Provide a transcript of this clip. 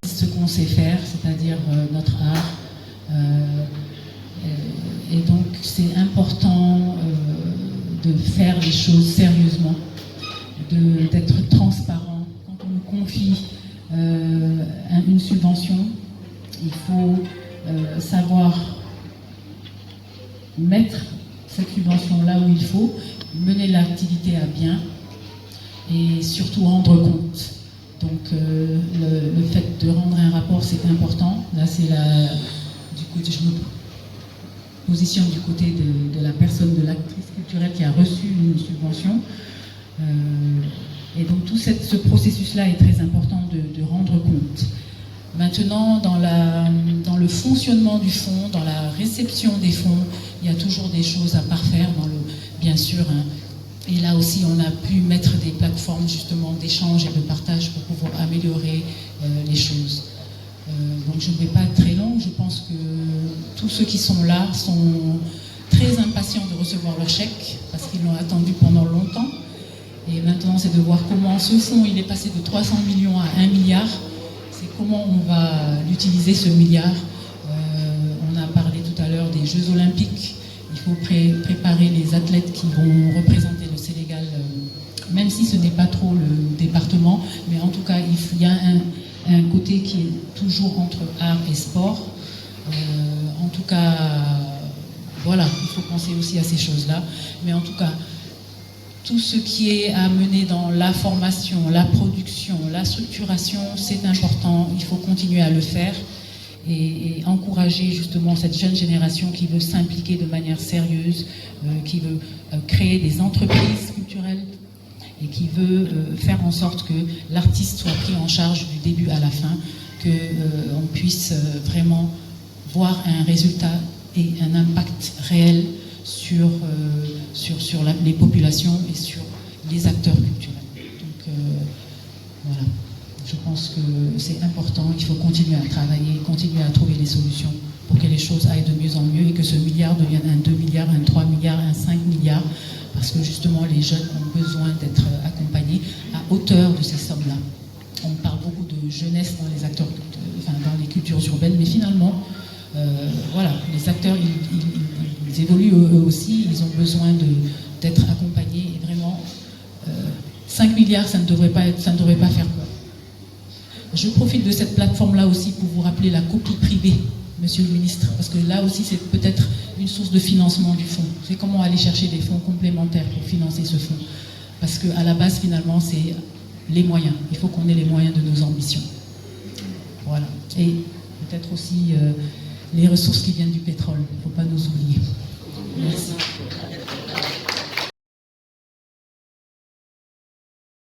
Ce qu'on sait faire, c'est-à-dire notre art. Et donc c'est important de faire les choses sérieusement, d'être transparent. Quand on nous confie une subvention, il faut savoir mettre cette subvention là où il faut, mener l'activité à bien et surtout rendre compte. Donc le fait de rendre un rapport, c'est important. Là, c'est du coup, je me positionne du côté de la personne, de l'actrice culturelle qui a reçu une subvention. Et donc tout ce processus-là est très important de rendre compte. Maintenant, dans le fonctionnement du fonds, dans la réception des fonds, il y a toujours des choses à parfaire, bien sûr. Hein. Et là aussi, on a pu mettre des plateformes justement d'échange et de partage pour pouvoir améliorer les choses. Donc je ne vais pas être très longue, je pense que tous ceux qui sont là sont très impatients de recevoir leur chèque, parce qu'ils l'ont attendu pendant longtemps. Et maintenant, c'est de voir comment ce fonds, il est passé de 300 millions à 1 milliard. C'est comment on va l'utiliser, ce milliard. On a parlé tout à l'heure des Jeux Olympiques. Il faut préparer les athlètes qui vont représenter le Sénégal, même si ce n'est pas trop le département, mais en tout cas, il y a un côté qui est toujours entre art et sport. En tout cas, voilà, il faut penser aussi à ces choses-là. Mais en tout cas, tout ce qui est à mener dans la formation, la production, la structuration, c'est important. Il faut continuer à le faire et encourager justement cette jeune génération qui veut s'impliquer de manière sérieuse, qui veut créer des entreprises culturelles et qui veut faire en sorte que l'artiste soit pris en charge du début à la fin, qu'on puisse vraiment voir un résultat et un impact réel sur les populations et sur les acteurs culturels. Donc voilà, je pense que c'est important, il faut continuer à travailler, continuer à trouver les solutions pour que les choses aillent de mieux en mieux et que ce milliard devienne un 2 milliards, un 3 milliards, un 5 milliards, parce que justement les jeunes ont besoin d'être accompagnés à hauteur de ces sommes-là. On parle beaucoup de jeunesse dans les acteurs, dans les cultures urbaines, mais finalement, voilà, les acteurs, ils évoluent eux aussi, ils ont besoin d'être accompagnés et vraiment 5 milliards, ça ne devrait pas faire peur. Je profite de cette plateforme-là aussi pour vous rappeler la copie privée, Monsieur le ministre, parce que là aussi c'est peut-être une source de financement du fonds. C'est comment aller chercher des fonds complémentaires pour financer ce fonds. Parce qu'à la base, finalement, c'est les moyens. Il faut qu'on ait les moyens de nos ambitions. Voilà. Et peut-être aussi les ressources qui viennent du pétrole. Il ne faut pas nous oublier. Merci.